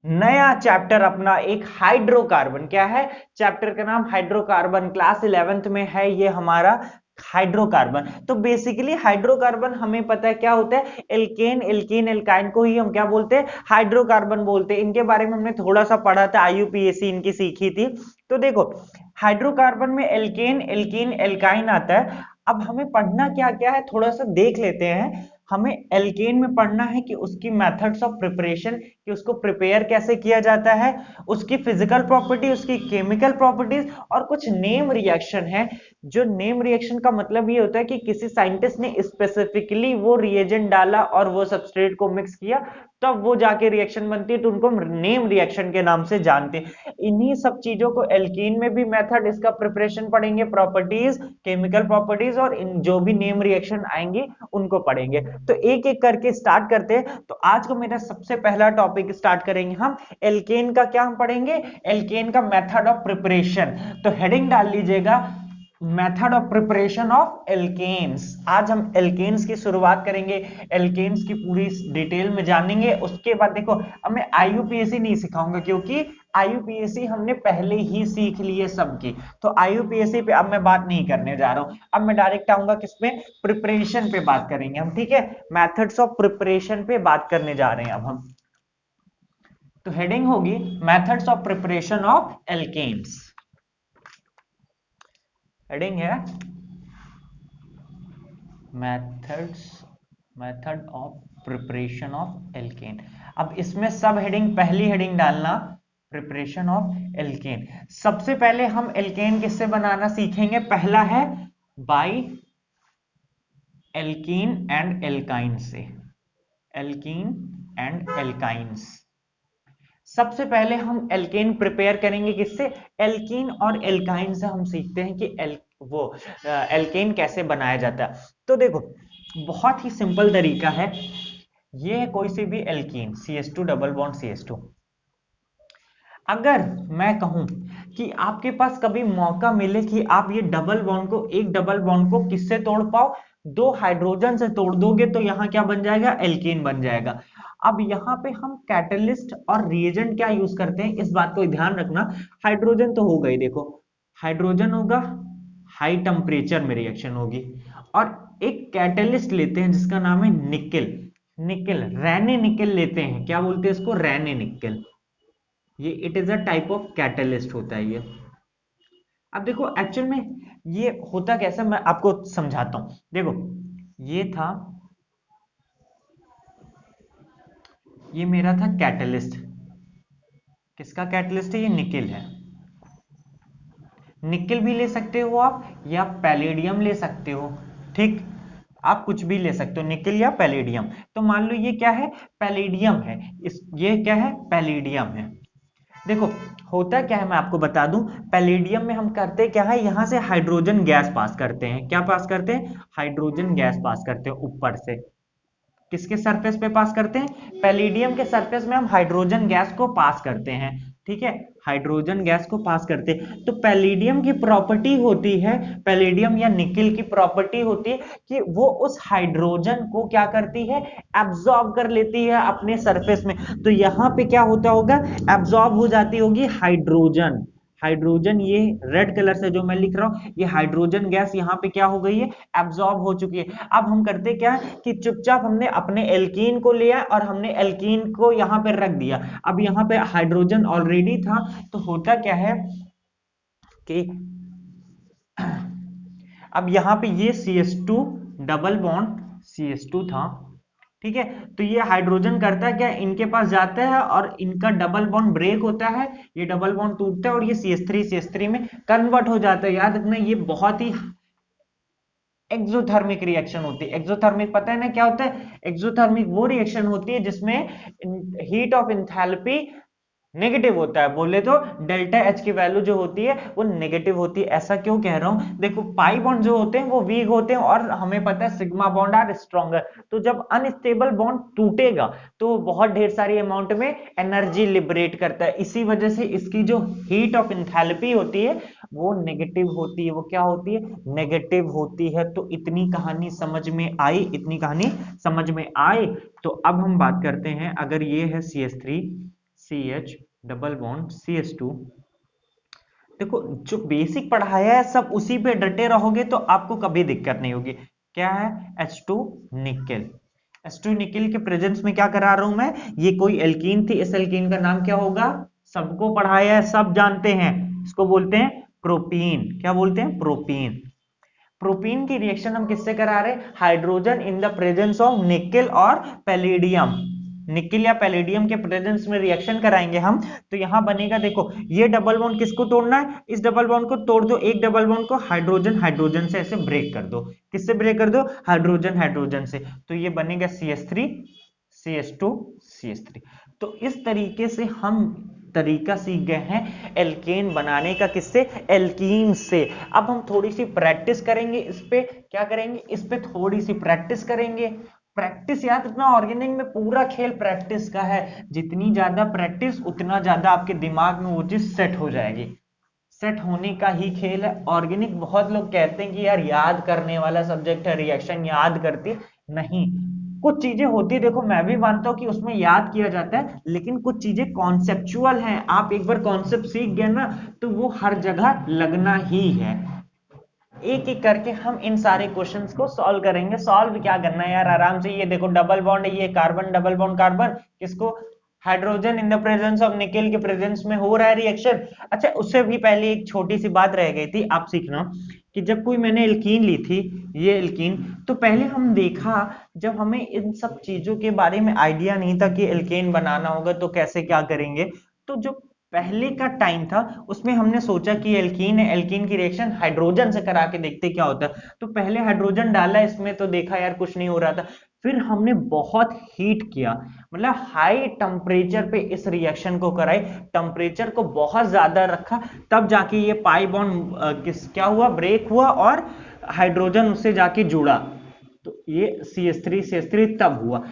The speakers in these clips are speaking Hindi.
नया चैप्टर अपना एक हाइड्रोकार्बन। क्या है चैप्टर का नाम? हाइड्रोकार्बन। क्लास 11th में है ये हमारा हाइड्रोकार्बन। तो बेसिकली हाइड्रोकार्बन हमें पता है क्या होता है, एल्केन, एल्कीन, एल्काइन को ही हम क्या बोलते हैं, हाइड्रोकार्बन बोलते हैं। इनके बारे में हमने थोड़ा सा पढ़ा था, आईयूपीएससी इनकी सीखी थी। तो देखो हाइड्रोकार्बन में एल्केन, एल्कीन, एल्काइन आता है। अब हमें पढ़ना क्या क्या है थोड़ा सा देख लेते हैं। हमें एल्केन में पढ़ना है कि उसकी मेथड्स ऑफ प्रिपरेशन, कि उसको प्रिपेयर कैसे किया जाता है, उसकी फिजिकल प्रॉपर्टी, उसकी केमिकल प्रॉपर्टीज, और कुछ नेम रिएक्शन है। जो नेम रिएक्शन का मतलब ये होता है कि किसी साइंटिस्ट ने स्पेसिफिकली वो रिएजेंट डाला और वो सबस्ट्रेट को मिक्स किया, तब वो जाके रिएक्शन बनती है, तो उनको नेम रिएक्शन के नाम से जानते हैं। इन्हीं सब चीजों को एल्कीन में भी मेथड, इसका प्रिपरेशन पढ़ेंगे, प्रॉपर्टीज, केमिकल प्रॉपर्टीज, और इन जो भी नेम रिएक्शन आएंगे उनको पढ़ेंगे। तो एक एक करके स्टार्ट करते हैं। तो आज को मेरा सबसे पहला टॉपिक स्टार्ट करेंगे हम एल्केन का। क्या हम पढ़ेंगे? एल्केन का मेथड ऑफ प्रिपरेशन। तो हेडिंग डाल लीजिएगा, method of preparation of alkenes. आज हम एल्केन्स की शुरुआत करेंगे, एल्केन्स की पूरी डिटेल में जानेंगे। उसके बाद देखो अब मैं आईयूपीएसी नहीं सिखाऊंगा, क्योंकि आईयूपीएसी हमने पहले ही सीख ली है सबकी। तो आईयूपीएसी पे अब मैं बात नहीं करने जा रहा हूं। अब मैं डायरेक्ट आऊंगा किसमें? प्रिपरेशन पे बात करेंगे हम, ठीक है। मेथड्स ऑफ प्रिपरेशन पे बात करने जा रहे हैं अब हम। तो हेडिंग होगी methods of preparation of alkenes. Heading है methods, method of preparation of alkene. अब इसमें सब हेडिंग, पहली हेडिंग डालना प्रिपरेशन ऑफ एल्केन। सबसे पहले हम एल्केन किससे बनाना सीखेंगे? पहला है बाई एल्कीन एंड एल्काइन से, एल्कीन एंड एल्काइंस। सबसे पहले हम एल्केन प्रिपेयर करेंगे किससे? एल्कीन और एल्काइन से हम सीखते हैं कि एल्केन कैसे बनाया जाता है। तो देखो बहुत ही सिंपल तरीका है। ये है कोई सी भी alkene, CH2 double bond CH2। अगर मैं कहूं कि आपके पास कभी मौका मिले कि आप ये डबल बॉन्ड को, एक डबल बॉन्ड को किससे तोड़ पाओ? दो हाइड्रोजन से तोड़ दोगे तो यहां क्या बन जाएगा? एल्केन बन जाएगा। अब यहाँ पे हम कैटलिस्ट और रिएजेंट क्या यूज करते हैं, इस बात को ध्यान रखना। हाइड्रोजन तो हो गई, देखो हाइड्रोजन होगा, हाई टेम्परेचर में रिएक्शन होगी, और एक कैटलिस्ट लेते हैं जिसका नाम है निकेल। निकेल, रैने निकेल लेते हैं। क्या बोलते हैं इसको? रैने निकेल। ये it is a type of catalyst होता है ये। अब देखो एक्चुअल में ये होता कैसा, मैं आपको समझाता हूं। देखो ये था, ये मेरा था कैटलिस्ट। किसका कैटलिस्ट है? ये निकेल है। निकेल भी ले सकते हो आप, या पैलेडियम ले सकते हो, ठीक। आप कुछ भी ले सकते हो, निकेल या पैलेडियम। तो मान लो ये क्या है? पैलेडियम है। इस ये क्या है? पैलेडियम है। देखो होता क्या है मैं आपको बता दूं। पैलेडियम में हम करते क्या है, यहां से हाइड्रोजन गैस पास करते हैं। क्या पास करते हैं? हाइड्रोजन गैस पास करते हैं ऊपर से। किसके सरफेस पे पास करते हैं? पैलेडियम के सरफेस में हम हाइड्रोजन गैस को पास करते हैं, ठीक है। हाइड्रोजन गैस को पास करते हैं। तो पैलेडियम की प्रॉपर्टी होती है, पैलेडियम या निकेल की प्रॉपर्टी होती है कि वो उस हाइड्रोजन को क्या करती है? एब्जॉर्ब कर लेती है अपने सरफेस में। तो यहां पे क्या होता होगा? एब्जॉर्ब हो जाती होगी हाइड्रोजन। हाइड्रोजन, ये रेड कलर से जो मैं लिख रहा हूं, ये हाइड्रोजन गैस यहां पे क्या हो गई है? एब्जॉर्ब हो चुकी है। अब हम करते क्या है कि चुपचाप हमने अपने एल्कीन को लिया और हमने एल्कीन को यहां पे रख दिया। अब यहां पे हाइड्रोजन ऑलरेडी था, तो होता क्या है कि अब यहां पे ये CH2 डबल बॉन्ड CH2 था, ठीक है। तो ये हाइड्रोजन करता क्या, इनके पास जाता है और इनका डबल बॉन्ड ब्रेक होता है, ये डबल बॉन्ड टूटता है और ये CH3 में कन्वर्ट हो जाता है। याद रखना ये बहुत ही एक्सोथर्मिक रिएक्शन होती है। एक्सोथर्मिक पता है ना क्या होता है? एक्सोथर्मिक वो रिएक्शन होती है जिसमें हीट ऑफ एंथैल्पी नेगेटिव होता है। बोले तो डेल्टा एच की वैल्यू जो होती है वो नेगेटिव होती है। ऐसा क्यों कह रहा हूं? देखो पाई बॉन्ड जो होते हैं वो वीक होते हैं, और हमें पता है सिग्मा बॉन्ड आर स्ट्रॉन्गर। तो जब अनस्टेबल बॉन्ड टूटेगा तो बहुत ढेर सारी अमाउंट में एनर्जी लिबरेट करता है। इसी वजह से इसकी जो हीट ऑफ एंथैल्पी होती है वो नेगेटिव होती है। वो क्या होती है? नेगेटिव होती है। तो इतनी कहानी समझ में आई, इतनी कहानी समझ में आई। तो अब हम बात करते हैं, अगर ये है CH3, CH double bond CH2। देखो जो बेसिक पढ़ाया है सब उसी पे डटे रहोगे तो आपको कभी दिक्कत नहीं होगी। क्या है? H2 nickel. H2 निकेल के प्रेजेंस में क्या करा रहा हूं मैं, ये कोई एल्कीन थी, इस एल्कीन का नाम क्या होगा, सबको पढ़ाया है, सब जानते हैं, इसको बोलते हैं प्रोपीन। क्या बोलते हैं? प्रोपीन। प्रोपीन की रिएक्शन हम किससे करा रहे हैं? Hydrogen in the presence of nickel और पैलेडियम। निकेल या पैलेडियम के प्रेजेंस में रिएक्शन कराएंगे हम, तो यहां बनेगा, देखो ये डबल बॉन्ड किसको तोड़ना है, इस डबल बॉन्ड को तोड़ दो, एक डबल बॉन्ड को हाइड्रोजन हाइड्रोजन से ऐसे ब्रेक कर दो। किससे ब्रेक कर दो? हाइड्रोजन हाइड्रोजन से। तो ये बनेगा CH3 CH2 CH3। तो इस तरीके से हम तरीका सीख गए हैं एल्केन बनाने का। किससे? एल्कीन से। अब हम थोड़ी सी प्रैक्टिस करेंगे इस पे। क्या करेंगे? इस पे थोड़ी सी प्रैक्टिस करेंगे। प्रैक्टिस याद रखना, ऑर्गेनिक में पूरा खेल प्रैक्टिस का है। जितनी ज्यादा प्रैक्टिस उतना ज्यादा आपके दिमाग में वो चीज सेट हो जाएगी। सेट होने का ही खेल है ऑर्गेनिक। बहुत लोग कहते हैं कि यार याद करने वाला सब्जेक्ट है, रिएक्शन याद करती नहीं। कुछ चीजें होती है, देखो मैं भी मानता हूं कि उसमें याद किया जाता है, लेकिन कुछ चीजें कॉन्सेप्चुअल हैं। आप एक बार कॉन्सेप्ट सीख गए ना तो वो हर जगह लगना ही है। एक एक करके हम इन सारे क्वेश्चंस को सॉल्व करेंगे। सॉल्व क्या करना है यार, आराम से। ये देखो डबल बॉन्ड है, ये कार्बन डबल बॉन्ड कार्बन, किसको? Hydrogen in the presence of nickel के प्रेजेंस में हो रहा है रिएक्शन। अच्छा उससे भी पहले एक छोटी सी बात रह गई थी, आप सीखना कि जब कोई मैंने एल्कीन ली थी, ये एल्कीन, तो पहले हम देखा, जब हमें इन सब चीजों के बारे में आइडिया नहीं था कि एल्केन बनाना होगा तो कैसे क्या करेंगे, तो जो पहले का टाइम था उसमें हमने सोचा कि एल्कीन है, एल्कीन की रिएक्शन हाइड्रोजन से करा के देखते क्या होता है। तो पहले हाइड्रोजन डाला इसमें तो देखा यार कुछ नहीं हो रहा था। फिर हमने बहुत हीट किया, मतलब हाई टेम्परेचर पे इस रिएक्शन को कराई, टेम्परेचर को बहुत ज्यादा रखा, तब जाके ये पाई बॉन्ड क्या हुआ, ब्रेक हुआ और हाइड्रोजन उससे जाके जुड़ा, तो ये CH3 तब हुआ।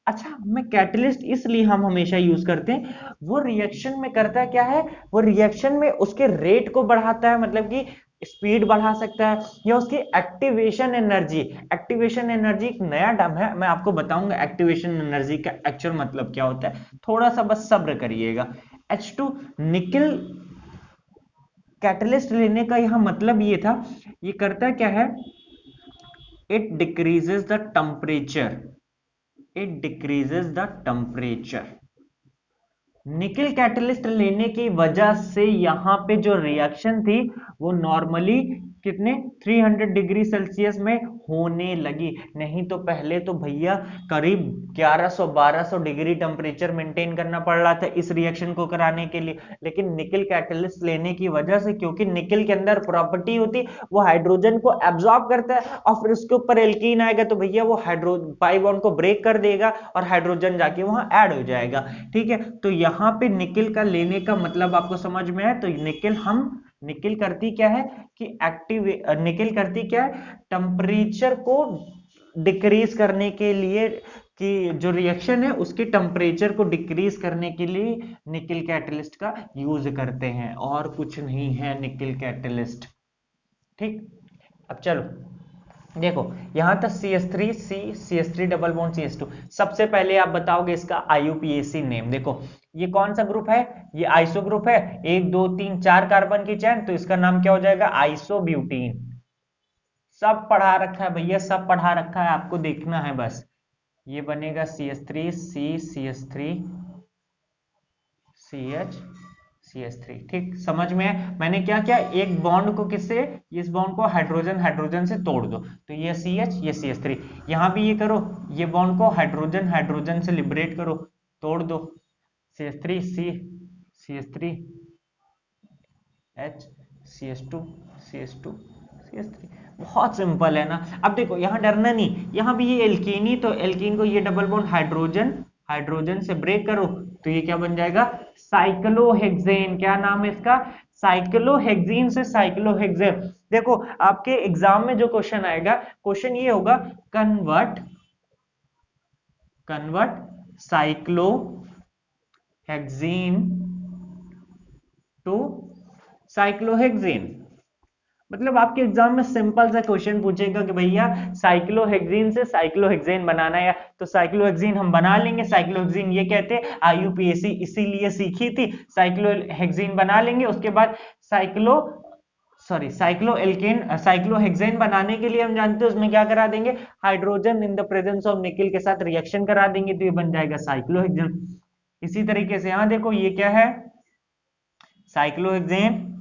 अच्छा मैं कैटलिस्ट इसलिए हम हमेशा यूज करते हैं, वो रिएक्शन में करता क्या है, वो रिएक्शन में उसके रेट को बढ़ाता है, मतलब कि स्पीड बढ़ा सकता है, या उसकी एक्टिवेशन एनर्जी। एक्टिवेशन एनर्जी एक नया टर्म है, मैं आपको बताऊंगा एक्टिवेशन एनर्जी का एक्चुअल मतलब क्या होता है, थोड़ा सा बस सब्र करिएगा। H2 निकेल कैटलिस्ट लेने का यहां मतलब ये था, ये करता क्या है, it decreases the temperature, it decreases the temperature। Nickel catalyst लेने की वजह से यहां पे जो रिएक्शन थी वो नॉर्मली कितने 300 डिग्री सेल्सियस में होने लगी। नहीं तो पहले तो भैया करीब 1100-1200 डिग्री टेम्परेचर मेंटेन करना पड़ रहा था इस रिएक्शन को कराने के लिए। लेकिन निकेल कैटलिस्ट लेने की वजह से, क्योंकि निकेल के अंदर प्रॉपर्टी होती वो हाइड्रोजन को एब्जॉर्ब करता है और फिर उसके ऊपर एल्कीन आएगा तो भैया वो हाइड्रो पाई बॉन्ड को ब्रेक कर देगा और हाइड्रोजन जाके वहां ऐड हो जाएगा। ठीक है, तो यहां पे निकेल का लेने का मतलब आपको समझ में है। तो निकेल करती क्या है कि निकेल करती क्या है, टेम्परेचर को डिक्रीज करने के लिए, कि जो रिएक्शन है उसके टेम्परेचर को डिक्रीज करने के लिए निकेल कैटलिस्ट का यूज करते हैं, और कुछ नहीं है निकेल कैटलिस्ट। ठीक, अब चलो देखो यहां तक CH3 डबल बॉन्ड CH2। सबसे पहले आप बताओगे इसका IUPAC नेम। देखो ये कौन सा ग्रुप है, ये आइसो ग्रुप है, 1 2 3 4 कार्बन की चेन, तो इसका नाम क्या हो जाएगा, आइसोब्यूटीन। सब पढ़ा रखा है भैया, सब पढ़ा रखा है, आपको देखना है बस। ये बनेगा CH3 CH3 CH CH3। ठीक, समझ में है। मैंने क्या किया, एक बॉन्ड को किससे, इस बॉन्ड को हाइड्रोजन हाइड्रोजन से तोड़ दो, तो ये CH ये CH3। यहां भी ये करो, ये बॉन्ड को हाइड्रोजन हाइड्रोजन से लिबरेट करो, तोड़ दो, CH3 CH3 H CH2 CH2 CH3। बहुत सिंपल है ना। अब देखो यहां डरना नहीं, यहां भी ये एल्कीन ही, तो एल्कीन को ये डबल बॉन्ड हाइड्रोजन हाइड्रोजन से ब्रेक करो, तो ये क्या बन जाएगा, साइक्लोहेक्सेन। क्या नाम है इसका, साइक्लोहेक्सीन से साइक्लोहेक्सेन। देखो आपके एग्जाम में जो क्वेश्चन आएगा, क्वेश्चन ये होगा, कन्वर्ट साइक्लोहेक्सीन टू साइक्लोहेक्सेन। मतलब आपके एग्जाम में सिंपल सा क्वेश्चन पूछेगा कि भैया साइक्लोहेक्सीन से साइक्लोहेक्सेन बनाना है, तो साइक्लोहेक्सीन हम बना लेंगे। साइक्लोहेक्सीन ये कहते हैं आईयूपीएसी इसीलिए सीखी थी, साइक्लोहेक्सीन बना लेंगे। उसके बाद साइक्लोहेक्सेन बनाने के लिए हम जानते हैं उसमें क्या करा देंगे, hydrogen in the presence of nickel के साथ रिएक्शन करा देंगे, तो ये बन जाएगा साइक्लोहेक्सेन। इसी तरीके से यहां देखो ये क्या है, साइक्लोहेक्सेन,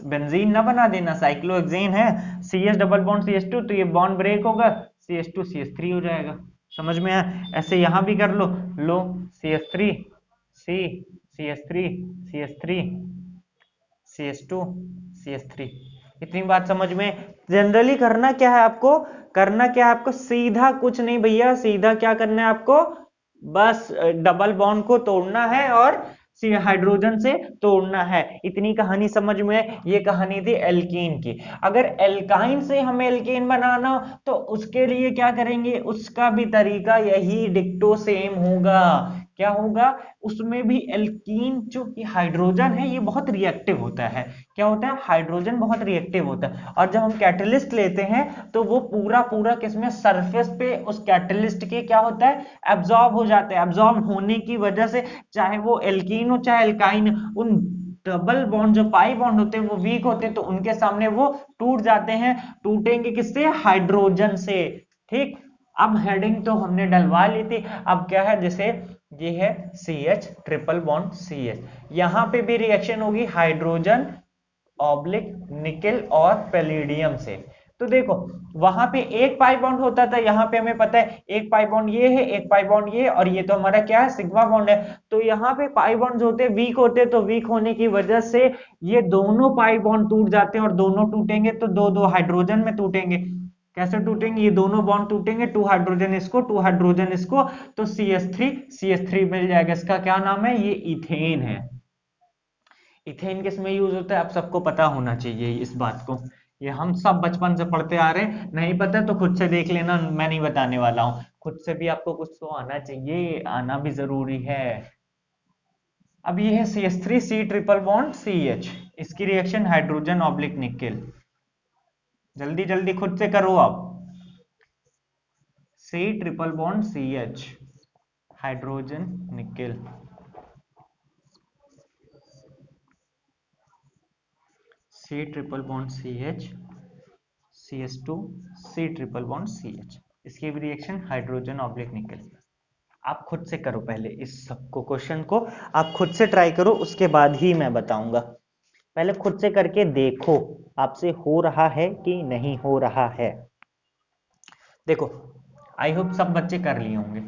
बेंजीन ना बना देना, साइक्लोहेक्सेन है, CH डबल बॉन्ड CH2, तो ये बॉन्ड ब्रेक होगा, CH2 CH3 हो जाएगा। समझ में आया? ऐसे यहां भी कर लो CH3 C CH3 CH3 CH2 CH3। इतनी बात समझ में? जनरली करना क्या है आपको, सीधा कुछ नहीं भैया, सीधा क्या करना है आपको, बस डबल बॉन्ड को तोड़ना है और हाइड्रोजन से तोड़ना है। इतनी कहानी समझ में? ये कहानी थी एल्कीन की। अगर एल्काइन से हमें एल्केन बनाना हो तो उसके लिए क्या करेंगे, उसका भी तरीका यही डिक्टो सेम होगा। क्या होगा, उसमें भी एल्कीन जो कि हाइड्रोजन है ये बहुत रिएक्टिव होता है। क्या होता है, हाइड्रोजन बहुत रिएक्टिव होता है, और जब हम कैटलिस्ट लेते हैं तो वो पूरा पूरा किसमें, सरफेस पे उस कैटलिस्ट के क्या होता है, एब्जॉर्ब हो जाता है। एब्जॉर्ब होने की वजह से चाहे वो एल्कीन हो चाहे एल्काइन, उन डबल बॉन्ड जो पाई बॉन्ड होते हैं वो वीक होते हैं, तो उनके सामने वो टूट जाते हैं। टूटेंगे किससे, हाइड्रोजन से। ठीक, अब हेडिंग तो हमने डलवा ली थी। अब क्या है, जैसे ये है CH ट्रिपल बॉन्ड CH, यहां पे भी रिएक्शन होगी हाइड्रोजन ऑब्लिक निकेल और पैलेडियम से। तो देखो वहां पे एक पाई बॉन्ड होता था, यहाँ पे हमें पता है एक पाई बॉन्ड ये है, एक पाई बॉन्ड ये, और ये तो हमारा क्या है, सिग्मा बॉन्ड है। तो यहाँ पे पाई बॉन्ड होते हैं वीक होते हैं, तो वीक होने की वजह से ये दोनों पाई बॉन्ड टूट जाते हैं, और दोनों टूटेंगे तो दो दो हाइड्रोजन में टूटेंगे। कैसे टूटेंगे, ये दोनों बॉन्ड टूटेंगे, 2 हाइड्रोजन इसको 2 हाइड्रोजन इसको, तो CH3 मिल जाएगा। इसका क्या नाम है, ये इथेन है। इथेन किस में यूज होता है, आप सबको पता होना चाहिए इस बात को, ये हम सब बचपन से पढ़ते आ रहे हैं। नहीं पता तो खुद से देख लेना, मैं नहीं बताने वाला हूं, खुद से भी आपको कुछ तो आना चाहिए, आना भी जरूरी है। अब ये है CH3 C triple bond CH, इसकी रिएक्शन हाइड्रोजन ऑब्लिक निकेल। जल्दी जल्दी खुद से करो आप। C triple bond CH hydrogen nickel, C triple bond CH CH2 C triple bond CH, इसकी भी रिएक्शन हाइड्रोजन ऑब्लिक निकेल। आप खुद से करो पहले, इस सबको क्वेश्चन को आप खुद से ट्राई करो, उसके बाद ही मैं बताऊंगा। पहले खुद से करके देखो आपसे हो रहा है कि नहीं हो रहा है। देखो आई होप सब बच्चे कर लिए होंगे।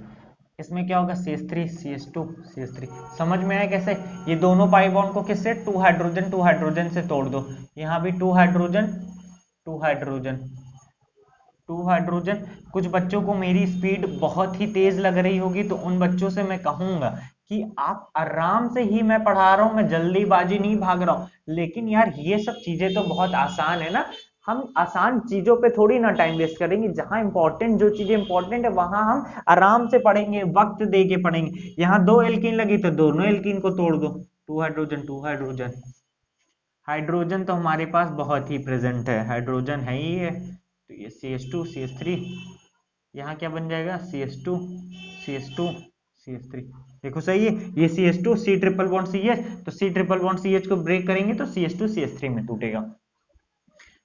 इसमें क्या होगा, CH3 CH2 CH3, समझ में आया कैसे? ये दोनों पाई बॉन्ड को किससे, 2 हाइड्रोजन से तोड़ दो। यहाँ भी 2 हाइड्रोजन 2 हाइड्रोजन 2 हाइड्रोजन। कुछ बच्चों को मेरी स्पीड बहुत ही तेज लग रही होगी, तो उन बच्चों से मैं कहूंगा कि आप आराम से ही, मैं पढ़ा रहा हूं, मैं जल्दीबाजी नहीं भाग रहा हूं, लेकिन यार ये सब चीजें तो बहुत आसान है ना। हम आसान चीजों पे थोड़ी ना टाइम वेस्ट करेंगे, जहां इंपॉर्टेंट जो चीजें इंपॉर्टेंट है वहां हम आराम से पढ़ेंगे, वक्त दे के पढ़ेंगे। यहाँ 2 एल्कीन लगी तो दोनों एल्कीन को तोड़ दो, 2 हाइड्रोजन 2 हाइड्रोजन। हाइड्रोजन तो हमारे पास बहुत ही प्रेजेंट है, हाइड्रोजन है ही है, तो ये CH2 CH3, यहाँ क्या बन जाएगा, CH2 CH2 CH3। देखो सही है, ये CH2 C triple bond CH, तो C ट्रिपल बॉन्ड CH को ब्रेक करेंगे तो CH2 CH3 में टूटेगा।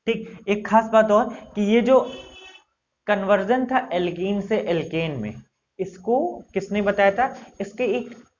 ठीक, एक खास बात और कि ये जो कन्वर्जन था एल्कीन से एल्केन में, इसको किसने बताया था,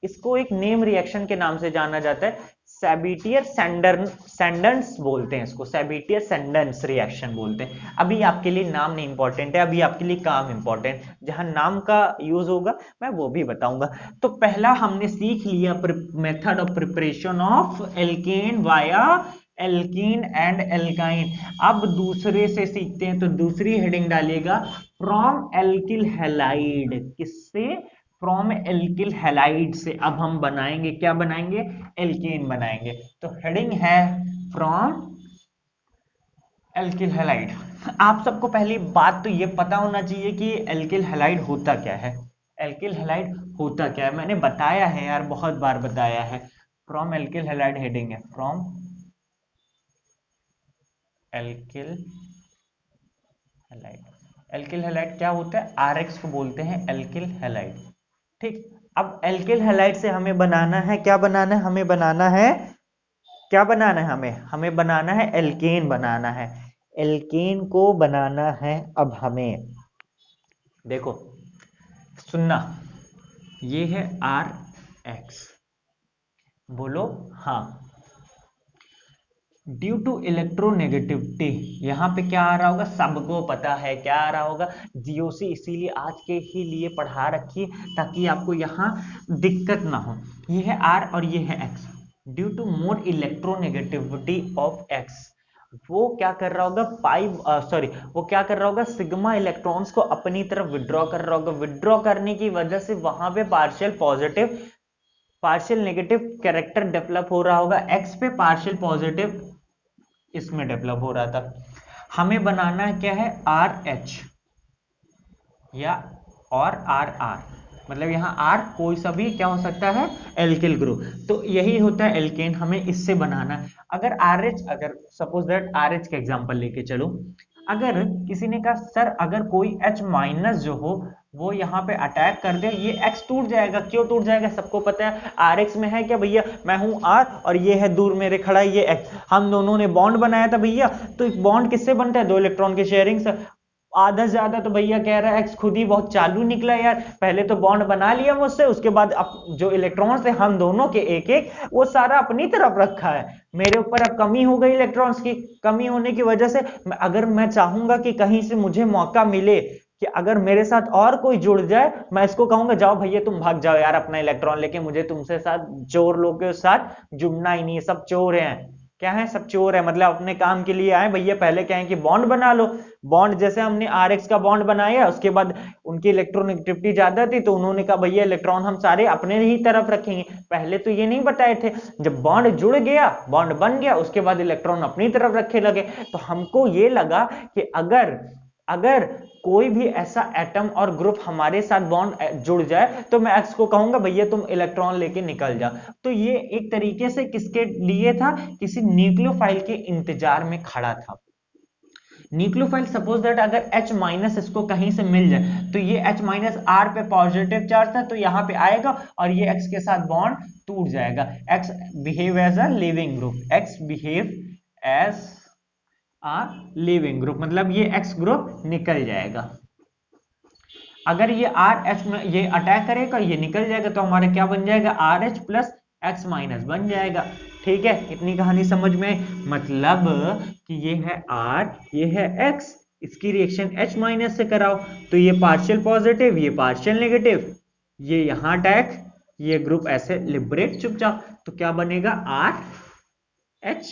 इसको एक नेम रिएक्शन के नाम से जाना जाता है, सैबिटियर सेंडेंस बोलते हैं इसको, सैबिटियर सेंडेंस रिएक्शन बोलते हैं। अभी आपके लिए नाम नहीं इंपॉर्टेंट है, अभी आपके लिए काम इंपॉर्टेंट, जहां नाम का यूज होगा मैं वो भी बताऊंगा। तो पहला हमने सीख लिया method of preparation of alkene via alkene and alkyne. अब दूसरे से सीखते हैं, तो दूसरी हेडिंग डालिएगा फ्रॉम एल्किल हैलाइड, किससे, फ्रॉम एल्किल हैलाइड से। अब हम बनाएंगे, क्या बनाएंगे, एल्केन बनाएंगे। तो हेडिंग है फ्रॉम एल्किल हैलाइड। आप सबको पहली बात तो ये पता होना चाहिए कि एल्किल हैलाइड होता क्या है। एल्किल हैलाइड होता क्या है, मैंने बताया है यार, बहुत बार बताया है। फ्रॉम एल्किल हैलाइड हेडिंग है, from alkyl halide. Alkyl halide क्या होता है? RX को बोलते हैं एल्किल हैलाइड। ठीक, अब एल्किल हैलाइड से हमें बनाना है, क्या बनाना है? हमें बनाना है, क्या बनाना है हमें बनाना है एल्केन बनाना है। एल्केन को बनाना है। अब हमें देखो सुनना, ये है RX, बोलो हाँ। ड्यू टू इलेक्ट्रोनेगेटिविटी, यहां पे क्या आ रहा होगा? सबको पता है क्या आ रहा होगा? जीओसी इसीलिए आज के ही लिए पढ़ा रखी ताकि आपको यहां दिक्कत ना हो। ये है R और ये है X। Due to more electronegativity of X, वो क्या कर रहा होगा? वो क्या कर रहा होगा? सिग्मा इलेक्ट्रॉन्स को अपनी तरफ विड्रॉ कर रहा होगा। विड्रॉ करने की वजह से वहां पे partial positive partial negative character develop हो रहा होगा। X पे पार्शियल पॉजिटिव इसमें डेवलप हो रहा था। हमें बनाना है क्या है? RH या और RR, मतलब यहां R कोई सा भी क्या हो सकता है? Alkyl group. तो यही होता है एल्केन, हमें इससे बनाना है। अगर RH, अगर सपोज दैट RH का एग्जांपल लेके चलो, अगर किसी ने कहा सर अगर कोई H माइनस जो हो वो यहाँ पे अटैक कर दे, ये X टूट जाएगा। क्यों टूट जाएगा? सबको पता है RX में है क्या भैया? मैं हूं R और ये है दूर मेरे खड़ा है ये X, हम दोनों ने बॉन्ड बनाया था भैया। तो एक बॉन्ड किससे बनता है? दो इलेक्ट्रॉन की शेयरिंग से। आधा से ज्यादा तो भैया कह रहा है X खुद ही बहुत चालू निकला यार, पहले तो बॉन्ड बना लिया मुझसे, उसके बाद अब जो इलेक्ट्रॉन्स थे हम दोनों के एक एक, वो सारा अपनी तरफ रखा है। मेरे ऊपर अब कमी हो गई इलेक्ट्रॉन्स की। कमी होने की वजह से अगर मैं चाहूंगा कि कहीं से मुझे मौका मिले कि अगर मेरे साथ और कोई जुड़ जाए, मैं इसको कहूंगा जाओ भैया तुम भाग जाओ यार अपना इलेक्ट्रॉन लेके, मुझे तुमसे साथ चोर लोग के साथ जुड़ना ही नहीं है, सब चोर हैं। क्या है? सब चोर है, मतलब अपने काम के लिए आए भैया। पहले कहें कि बॉन्ड बना लो, बॉन्ड जैसे हमने RX का बॉन्ड बनाया, उसके बाद उनकी इलेक्ट्रोनेगेटिविटी ज्यादा थी तो उन्होंने कहा भैया इलेक्ट्रॉन हम सारे अपने ही तरफ रखेंगे। पहले तो ये नहीं बताए थे। जब बॉन्ड जुड़ गया, बॉन्ड बन गया, उसके बाद इलेक्ट्रॉन अपनी तरफ रखे लगे। तो हमको ये लगा कि अगर अगर कोई भी ऐसा एटम और ग्रुप हमारे साथ बॉन्ड जुड़ जाए तो मैं X को कहूंगा भैया तुम इलेक्ट्रॉन लेके निकल जा। तो ये एक तरीके से किसके लिए था? किसी न्यूक्लियोफाइल के इंतजार में खड़ा था। न्यूक्लियोफाइल सपोज दैट अगर H माइनस इसको कहीं से मिल जाए तो ये H माइनस R पे पॉजिटिव चार्ज था तो यहां पे आएगा और ये X के साथ बॉन्ड टूट जाएगा। X behave as a leaving group, X behave as a leaving group, मतलब ये X ग्रुप निकल जाएगा। अगर ये RH में ये अटैक करेगा, ये निकल जाएगा, तो हमारा क्या बन जाएगा? RH प्लस X माइनस बन जाएगा। ठीक है, इतनी कहानी समझ में? मतलब कि ये है R, ये है X, इसकी रिएक्शन H माइनस से कराओ तो ये पार्शियल पॉजिटिव, ये पार्शियल नेगेटिव, ये यहां अटैक, ये ग्रुप ऐसे लिबरेट चुपचाप, तो क्या बनेगा? RH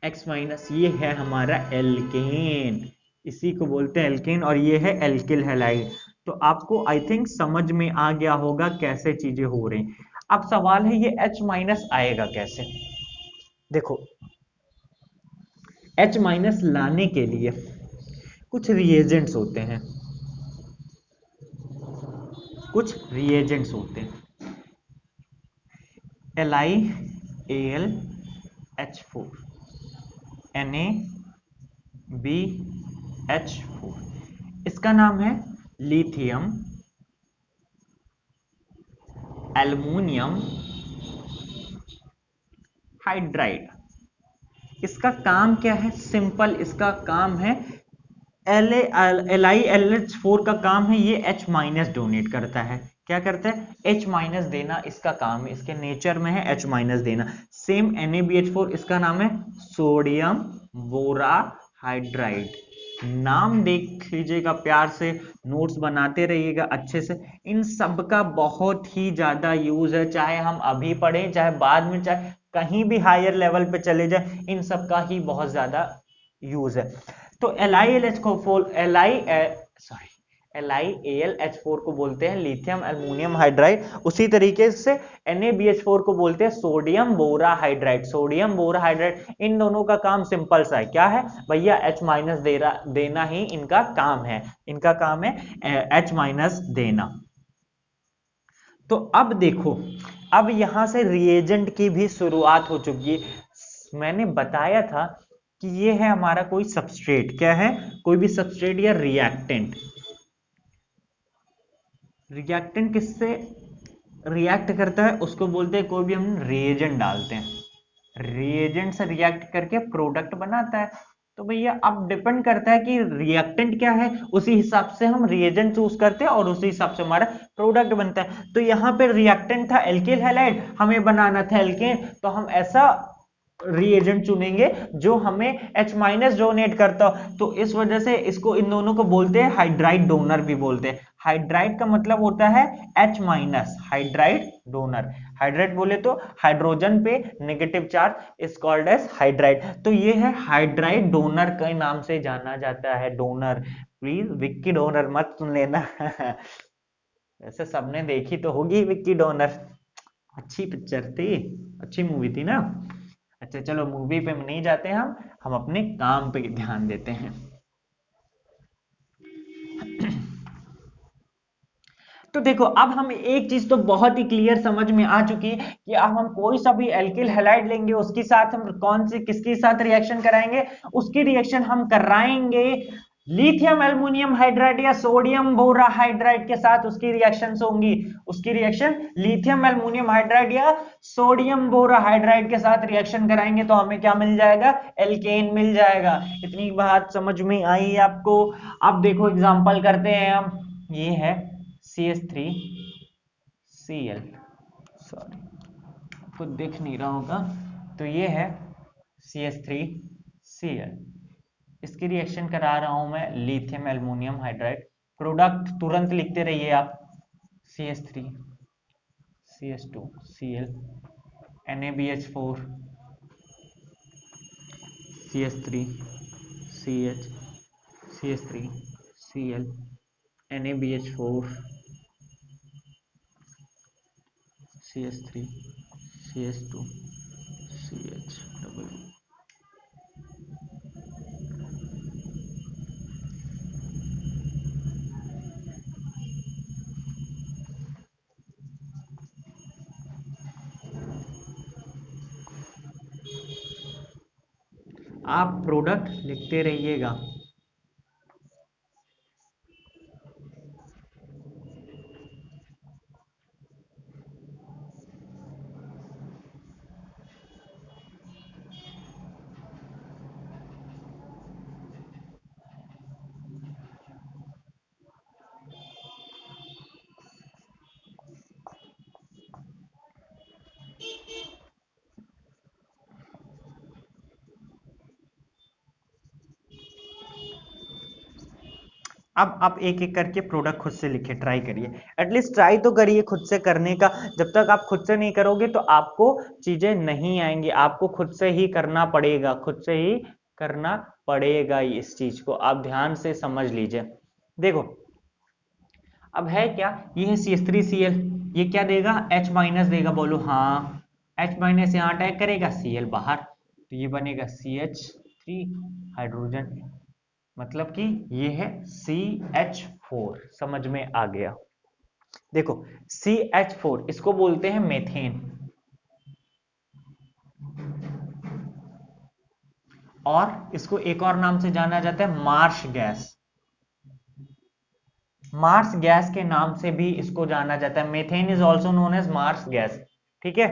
X minus. ये है हमारा एल्केन, इसी को बोलते हैं एल्केन, और ये है एल्किल हैलाइड। तो आपको आई थिंक समझ में आ गया होगा कैसे चीजें हो रही। अब सवाल है ये H माइनस आएगा कैसे? देखो H माइनस लाने के लिए कुछ रिएजेंट्स होते हैं, कुछ रिएजेंट्स होते हैं। LiAlH4, NaBH4, इसका नाम है लिथियम एल्युमिनियम हाइड्राइड। इसका काम क्या है? सिंपल, इसका काम है LiLH4 का काम है ये H माइनस डोनेट करता है। क्या करता है? H माइनस देना इसका काम है, इसके नेचर में है H माइनस देना। सेम NaBH4, इसका नाम है सोडियम बोराहाइड्राइड। नाम देख लीजिएगा प्यार से, नोट्स बनाते रहिएगा अच्छे से। इन सब का बहुत ही ज्यादा यूज है, चाहे हम अभी पढ़ें चाहे बाद में, चाहे कहीं भी हायर लेवल पे चले जाए, इन सब का ही बहुत ज्यादा यूज है। तो LiAlH4 को बोलते हैं लिथियम एल्युमिनियम हाइड्राइड। उसी तरीके से NaBH4 को बोलते हैं सोडियम बोराहाइड्राइड। सोडियम बोराहाइड्राइड, इन दोनों का काम सिंपल सा है, क्या है भैया? H माइनस देना ही इनका काम है, इनका काम है H माइनस देना। तो अब देखो, अब यहां से रिएजेंट की भी शुरुआत हो चुकी है। मैंने बताया था कि ये है हमारा कोई सबस्ट्रेट, क्या है, कोई भी सबस्ट्रेट या रिएक्टेंट। रिएक्टेंट किससे रिएक्ट करता है, उसको बोलते हैं, कोई भी हम रिएजेंट डालते हैं, रिएजेंट से रिएक्ट करके प्रोडक्ट बनाता है। तो भैया अब डिपेंड करता है कि रिएक्टेंट क्या है, उसी हिसाब से हम रिएजेंट चूज करते हैं और उसी हिसाब से हमारा प्रोडक्ट बनता है। तो यहाँ पे रिएक्टेंट था एल्किल हैलाइड, हमें बनाना था एल्केन, तो हम ऐसा रिएजेंट चुनेंगे जो हमें H माइनस डोनेट करता हो। तो इस वजह से इसको, इन दोनों को बोलते हैं हाइड्राइड डोनर भी बोलते हैं। हाइड्राइड का मतलब होता है H minus, hydride donor. Hydride बोले तो हाइड्रोजन पे negative charge is called as hydride. तो ये है हाइड्राइड डोनर के नाम से जाना जाता है, डोनर। प्लीज विक्की डोनर मत सुन लेना वैसे सबने देखी तो होगी विक्की डोनर, अच्छी पिक्चर थी, अच्छी मूवी थी ना। अच्छा चलो मूवी पे नहीं जाते हम अपने काम पे ध्यान देते हैं। तो देखो अब हम एक चीज तो बहुत ही क्लियर समझ में आ चुकी है कि अब हम कोई सा भी एल्किल हैलाइड लेंगे, उसके साथ हम कौन सी किसके साथ रिएक्शन कराएंगे, उसकी रिएक्शन हम कराएंगे लिथियम एल्युमिनियम हाइड्राइड या सोडियम बोरा हाइड्राइड के साथ, उसकी रिएक्शंस होंगी। उसकी रिएक्शन लिथियम एल्युमिनियम हाइड्राइड या सोडियम बोरा हाइड्राइड के साथ रिएक्शन कराएंगे तो हमें क्या मिल जाएगा, एल्केन मिल जाएगा। इतनी बात समझ में आई आपको। अब देखो एग्जांपल करते हैं हम, ये है CH3Cl, सॉरी आपको दिख नहीं रहा होगा, तो ये है CH3Cl, इसकी रिएक्शन करा रहा हूं मैं लिथियम एल्युमिनियम हाइड्राइड। प्रोडक्ट तुरंत लिखते रहिए आप, CH3 CH2Cl NaBH4 CH3 CH CH3 Cl NaBH4 CH3 CH2 CH double. आप प्रोडक्ट लिखते रहिएगा। अब आप एक एक करके प्रोडक्ट खुद से लिखे, ट्राई करिए, एटलीस्ट ट्राई तो करिए खुद से करने का। जब तक आप खुद से नहीं करोगे तो आपको चीजें नहीं आएंगी, आपको खुद से ही करना पड़ेगा, खुद से ही करना पड़ेगा। इस चीज को आप ध्यान से समझ लीजिए। देखो अब है क्या, ये है CH3Cl, ये क्या देगा, H माइनस देगा, बोलो हाँ, H माइनस यहाँ अटैक करेगा, Cl बाहर, तो ये बनेगा CH3 हाइड्रोजन, मतलब कि ये है CH4। समझ में आ गया। देखो CH4 इसको बोलते हैं मेथेन, और इसको एक और नाम से जाना जाता है मार्श गैस। मार्स गैस के नाम से भी इसको जाना जाता है, methane is also known as marsh gas. ठीक है,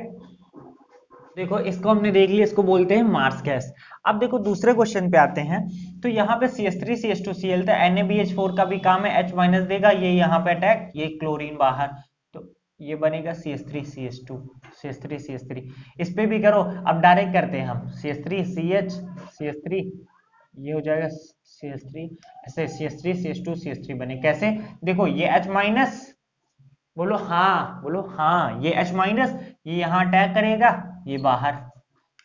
देखो इसको हमने देख लिया, इसको बोलते हैं मार्स गैस। अब देखो दूसरे क्वेश्चन पे आते हैं। तो यहाँ पे CH3 CH2Cl था, NaBH4 का भी काम है, H माइनस देगा, ये यहाँ पे अटैक, ये क्लोरीन बाहर, तो ये बनेगा CH3 CH2 CH3 CH3। इस पे भी करो, अब डायरेक्ट करते हैं हम, CH3 CH CH3, ये हो जाएगा CH3, ऐसे CH3 CH2 CH3 बने, कैसे, देखो ये H माइनस, बोलो हाँ, बोलो हाँ, ये H माइनस, ये यहाँ अटैक करेगा, ये बाहर।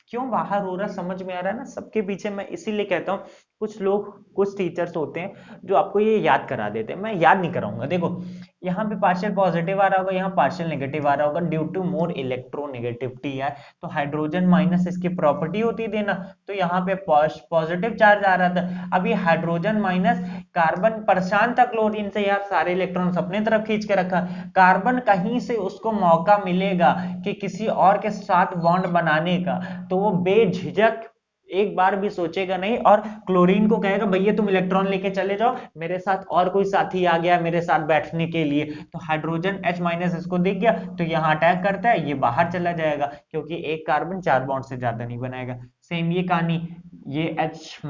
क्यों बाहर हो रहा समझ में आ रहा है ना सबके पीछे, मैं इसीलिए कहता हूँ कुछ लोग, कुछ टीचर्स होते हैं जो आपको ये याद करा देते हैं, मैं याद नहीं कराऊंगा। देखो यहाँ पे पार्शियल पॉजिटिव आ रहा होगा, यहाँ पार्शियल नेगेटिव आ रहा होगा, ड्यू टू मोर इलेक्ट्रोनेगेटिविटी है, तो हाइड्रोजन माइनस इसकी प्रॉपर्टी होती है देना, तो यहाँ पे पॉजिटिव चार्ज आ रहा था, अब ये हाइड्रोजन माइनस, कार्बन परेशान था क्लोरीन से, यार सारे इलेक्ट्रॉन्स अपने तरफ खींच के रखा, कार्बन कहीं से उसको मौका मिलेगा कि किसी और के साथ बॉन्ड बनाने का, तो वो बेझिझक एक बार भी सोचेगा नहीं और क्लोरीन को कहेगा भैया तुम इलेक्ट्रॉन लेके चले जाओ, मेरे साथ और कोई साथी आ गया मेरे साथ बैठने के लिए, तो हाइड्रोजन H- इसको दिख गया तो यहाँ अटैक करता है, ये बाहर चला जाएगा क्योंकि एक कार्बन 4 बॉन्ड से ज्यादा नहीं बनाएगा। सेम ये कहानी, ये H-,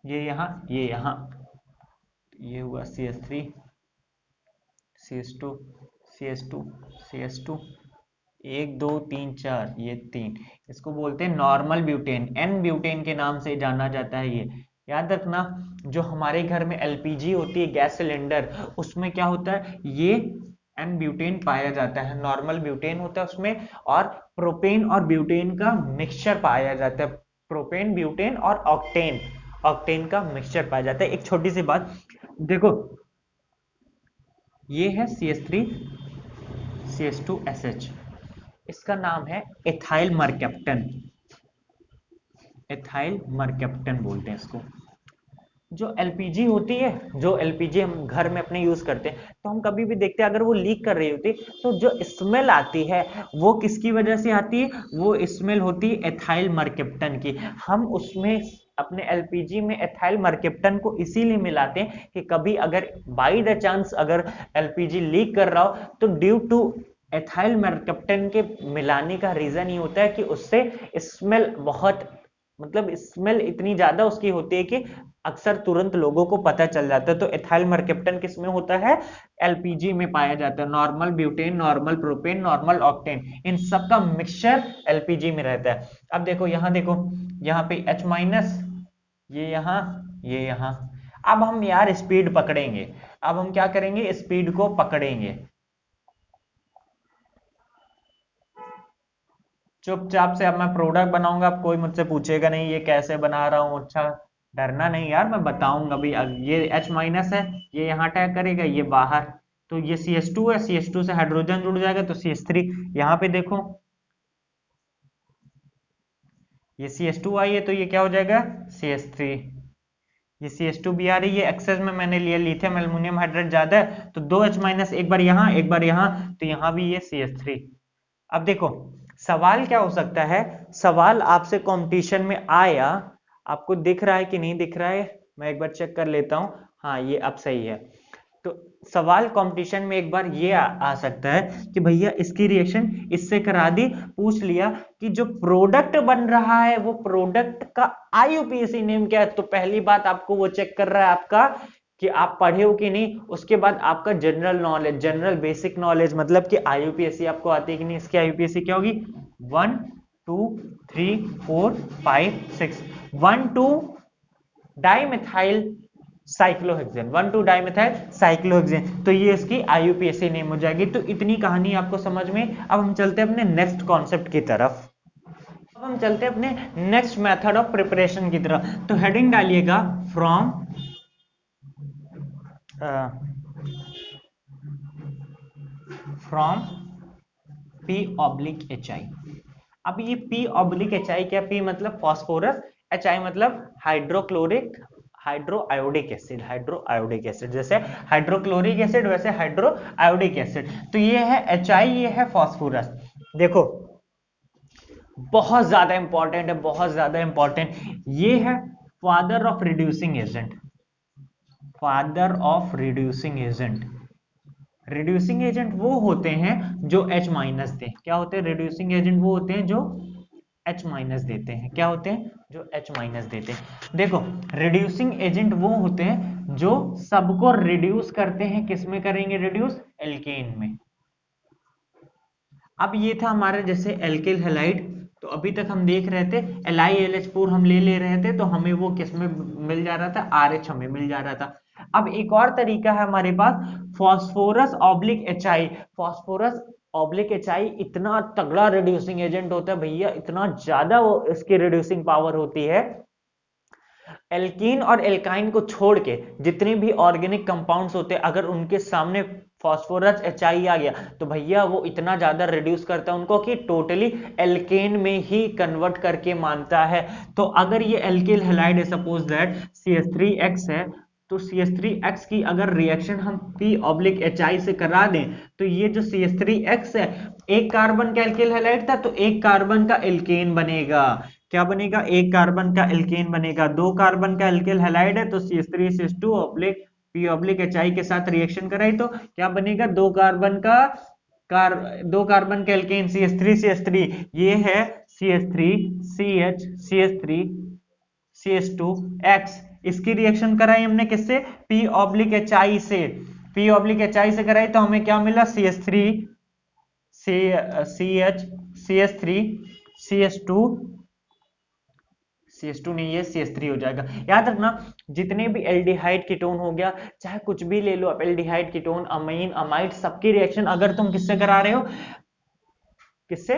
ये यहाँ, ये हुआ CH3, CH2, CH2, CH2, 1 2 3 4, ये 3, इसको बोलते हैं नॉर्मल ब्यूटेन, एन ब्यूटेन के नाम से जाना जाता है ये। याद रखना, जो हमारे घर में एलपीजी होती है गैस सिलेंडर, उसमें क्या होता है, ये एन ब्यूटेन पाया जाता है, नॉर्मल ब्यूटेन होता है उसमें, और प्रोपेन और ब्यूटेन का मिक्सचर पाया जाता है, प्रोपेन ब्यूटेन और ऑक्टेन, ऑक्टेन का मिक्सचर पाया जाता है। एक छोटी सी बात देखो, ये है CH3 CH2SH, इसका नाम है एथाइल मरकैप्टन, एथाइल मरकैप्टन बोलते हैं इसको। जो एलपीजी होती है, जो एलपीजी हम घर में अपने यूज करते हैं, तो हम कभी भी देखते हैं अगर वो लीक कर रही होती तो जो स्मेल आती है वो किसकी वजह से आती है, वो स्मेल होती है एथाइल मरकैप्टन की। हम उसमें अपने एलपीजी में एथाइल मरकैप्टन को इसीलिए मिलाते हैं कि कभी अगर बाई द चांस अगर एलपीजी लीक कर रहा हो तो ड्यू टू एथाइल मरकैप्टन के मिलाने का रीजन ये होता है कि उससे स्मेल बहुत, मतलब स्मेल इतनी ज्यादा उसकी होती है कि अक्सर तुरंत लोगों को पता चल जाता है। तो एथाइल मरकैप्टन किस में होता है, एलपीजी में पाया जाता है, normal butane, normal propane, normal octane, इन सब का मिक्सचर एलपीजी में रहता है। अब देखो यहाँ, देखो यहाँ पे H-, ये यहाँ, ये यहाँ। अब हम यार स्पीड पकड़ेंगे, अब हम क्या करेंगे, स्पीड को पकड़ेंगे, चुपचाप से। अब मैं प्रोडक्ट बनाऊंगा, अब कोई मुझसे पूछेगा नहीं ये कैसे बना रहा हूं, अच्छा डरना नहीं यार, मैं बताऊंगा भी। ये H- है, ये यहाँ अटैक करेगा, ये बाहर, तो ये CH2 है, CH2 से हाइड्रोजन जुड़ जाएगा तो CH3, यहाँ पे देखो ये CH2 आई है तो ये क्या हो जाएगा, CH3, ये CH2 भी आ रही है, एक्सेस में मैंने लिया, लिथियम एल्युमिनियम हाइड्रेट ज्यादा है तो 2H-, एक बार यहाँ एक बार यहाँ, तो यहाँ भी ये CH3। अब देखो सवाल क्या हो सकता है, सवाल आपसे कंपटीशन में आया, आपको दिख रहा है कि नहीं दिख रहा है, मैं एक बार चेक कर लेता हूं, हाँ ये अब सही है। तो सवाल कंपटीशन में एक बार ये आ सकता है कि भैया इसकी रिएक्शन इससे करा दी, पूछ लिया कि जो प्रोडक्ट बन रहा है वो प्रोडक्ट का IUPAC नेम क्या है। तो पहली बात आपको वो चेक कर रहा है आपका कि आप पढ़े हो कि नहीं, उसके बाद आपका general knowledge, general basic knowledge, मतलब कि IUPAC आपको आती है कि नहीं। इसकी IUPAC क्या होगी, 1 2 3 4 5 6, 1 2 डाइमेथाइल साइक्लोहेक्सेन, 1 2 डाइमेथाइल साइक्लोहेक्सेन, तो ये इसकी IUPAC नेम हो जाएगी। तो इतनी कहानी आपको समझ में। अब हम चलते हैं अपने नेक्स्ट कॉन्सेप्ट की तरफ, अब हम चलते हैं अपने नेक्स्ट मेथड ऑफ प्रिपरेशन की तरफ। तो हेडिंग डालिएगा फ्रॉम फ्रॉम P/HI। अब ये P/HI क्या, P मतलब फॉस्फोरस, HI मतलब hydrochloric, hydro iodic acid, hydro iodic acid, जैसे हाइड्रोक्लोरिक एसिड वैसे हाइड्रो आयोडिक एसिड। तो ये है HI, ये है फॉस्फोरस। देखो बहुत ज्यादा इंपॉर्टेंट है, बहुत ज्यादा इंपॉर्टेंट, ये है father of reducing agent, father of reducing agent. Reducing agent वो होते हैं जो H- दें, क्या होते हैं, रिड्यूसिंग एजेंट वो होते हैं जो H- देते हैं, क्या होते हैं, जो H- देते हैं। देखो रिड्यूसिंग एजेंट वो होते हैं जो सबको रिड्यूस करते हैं, किस में करेंगे रिड्यूस, एल्केन में। अब ये था हमारा जैसे एल्किल हैलाइड, तो अभी तक हम देख रहे थे LiLH4 हम ले रहे थे, तो हमें वो किस में मिल जा रहा था, RH हमें मिल जा रहा था। अब एक और तरीका है हमारे पास, phosphorus oblique HI, phosphorus oblique HI इतना तगड़ा रिड्यूसिंग एजेंट होता है भैया, इतना ज्यादा वो इसकी रिड्यूसिंग पावर होती है, एल्कीन और एल्काइन को छोड़ के जितने भी ऑर्गेनिक कंपाउंड्स होते हैं अगर उनके सामने फॉस्फोरस HI आ गया तो भैया वो इतना ज्यादा रिड्यूस करता है उनको कि टोटली एल्केन में ही कन्वर्ट करके मानता है। तो अगर ये एल्किल हैलाइड है, सपोज दैट CH3X है, तो CH3X की अगर रिएक्शन हम P/HI से करा दें तो ये जो CH3X है, एक कार्बन का एल्किल हैलाइड था तो एक कार्बन का एल्केन बनेगा, क्या बनेगा, एक कार्बन का एल्केन बनेगा, दो कार्बन का एल्किल हैलाइड है तो CH3CH2 oblique P oblique HI के साथ रिएक्शन कराई तो क्या बनेगा, दो कार्बन का एल्केन CH3CH3, ये है CH3CH CH3CH2X, इसकी रिएक्शन कराई हमने किससे, P ऑब्लिक HI से, P ऑब्लिक HI से कराई तो हमें क्या मिला, CH2 नहीं है CH3 हो जाएगा। याद रखना जितने भी एल्डिहाइड कीटोन हो गया, चाहे कुछ भी ले लो आप, एल्डिहाइड कीटोन, अमीन, अमाइड, सबकी रिएक्शन अगर तुम किससे करा रहे हो, किससे,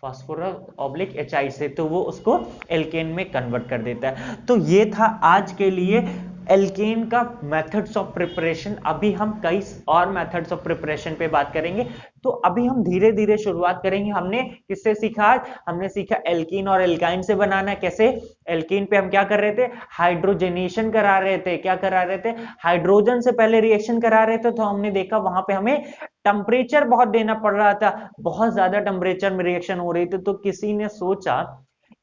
फास्फोरस ऑब्लिक HI से, तो वो उसको एल्केन में कन्वर्ट कर देता है। तो ये था आज के लिए एल्केन का मेथड्स ऑफ प्रिपरेशन। अभी हम कई और मेथड्स ऑफ प्रिपरेशन पे बात करेंगे। तो अभी हम धीरे धीरे शुरुआत करेंगे। हमने किससे सीखा आज, हमने सीखा एल्कीन और एल्काइन से बनाना। कैसे, एल्कीन पे हम क्या कर रहे थे, हाइड्रोजनेशन करा रहे थे। क्या करा रहे थे, हाइड्रोजन से पहले रिएक्शन करा रहे थे। तो हमने देखा वहां पे हमें टेम्परेचर बहुत देना पड़ रहा था, बहुत ज्यादा टेम्परेचर में रिएक्शन हो रही थी। तो किसी ने सोचा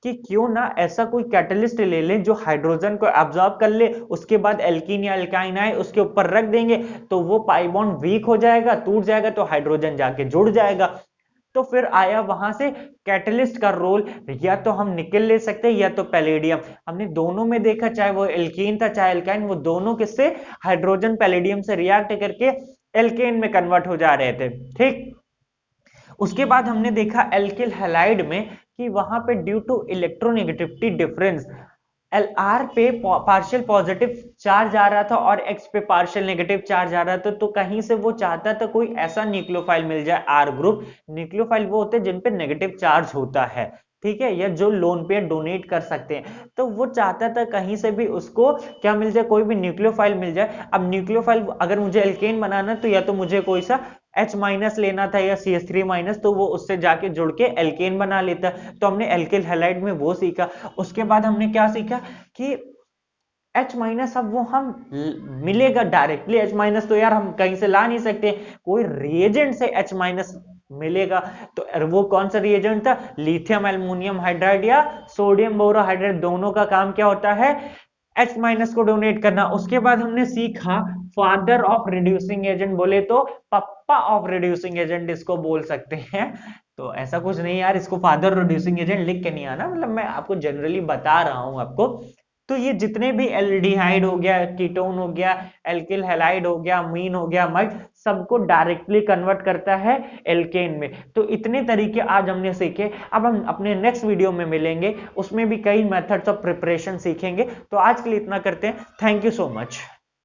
कि क्यों ना ऐसा कोई कैटलिस्ट ले ले जो हाइड्रोजन को एब्जॉर्ब कर ले, उसके बाद एल्कीन या एल्काइन आए उसके ऊपर रख देंगे तो वो पाई बॉन्ड वीक हो जाएगा, टूट जाएगा, तो हाइड्रोजन जाके जुड़ जाएगा। तो फिर आया वहां से कैटलिस्ट का रोल, या तो हम निकल ले सकते हैं या तो पैलेडियम। हमने दोनों में देखा, चाहे वो एल्कीन था चाहे एल्काइन, वो दोनों किससे, हाइड्रोजन पैलेडियम से रिएक्ट करके एल्केन में कन्वर्ट हो जा रहे थे। ठीक, उसके बाद हमने देखा एल्किल हैलाइड में कि वहां पे due to electronegativity difference LR पे पार्शियल पॉजिटिव चार्ज आ रहा था और X पे पार्शियल नेगेटिव चार्ज आ रहा था। तो कहीं से वो चाहता था कोई ऐसा न्यूक्लियोफाइल मिल जाए, R ग्रुप। न्यूक्लियोफाइल वो होते हैं जिन पे नेगेटिव चार्ज होता है, ठीक है, या जो लोन पे डोनेट कर सकते हैं। तो वो चाहता था कहीं से भी उसको क्या मिल जाए, कोई भी न्यूक्लियोफाइल मिल जाए। अब न्यूक्लियोफाइल अगर मुझे एल्केन बनाना तो या तो मुझे कोई सा H माइनस लेना था या CH3 माइनस, तो वो उससे जाके जुड़ के एल्केन बना लेता। तो हमने एल्किल हैलाइड में वो सीखा। उसके बाद हमने क्या सीखा कि H माइनस अब वो हम मिलेगा डायरेक्टली H माइनस, तो यार हम कहीं से ला नहीं सकते, कोई रिएजेंट से H माइनस मिलेगा। तो वो कौन सा रिएजेंट था, लिथियम एल्युमिनियम हाइड्राइड या सोडियम बोरोहाइड्राइड, दोनों का काम क्या होता है, H माइनस को डोनेट करना। उसके बाद हमने सीखा फादर ऑफ रिड्यूसिंग एजेंट, बोले तो पप्पा ऑफ रिड्यूसिंग एजेंट इसको बोल सकते हैं। तो ऐसा कुछ नहीं यार, इसको फादर रिड्यूसिंग एजेंट लिख के नहीं आना, मतलब मैं आपको जनरली बता रहा हूं आपको। तो ये जितने भी एल्डिहाइड हो गया, कीटोन हो गया, एल्किल हैलाइड हो गया, अमीन हो गया, अमाइड, सबको डायरेक्टली कन्वर्ट करता है एल्केन में। तो इतने तरीके आज हमने सीखे। अब हम अपने नेक्स्ट वीडियो में मिलेंगे, उसमें भी कई मेथड्स ऑफ प्रिपरेशन सीखेंगे। तो आज के लिए इतना करते हैं, थैंक यू सो मच।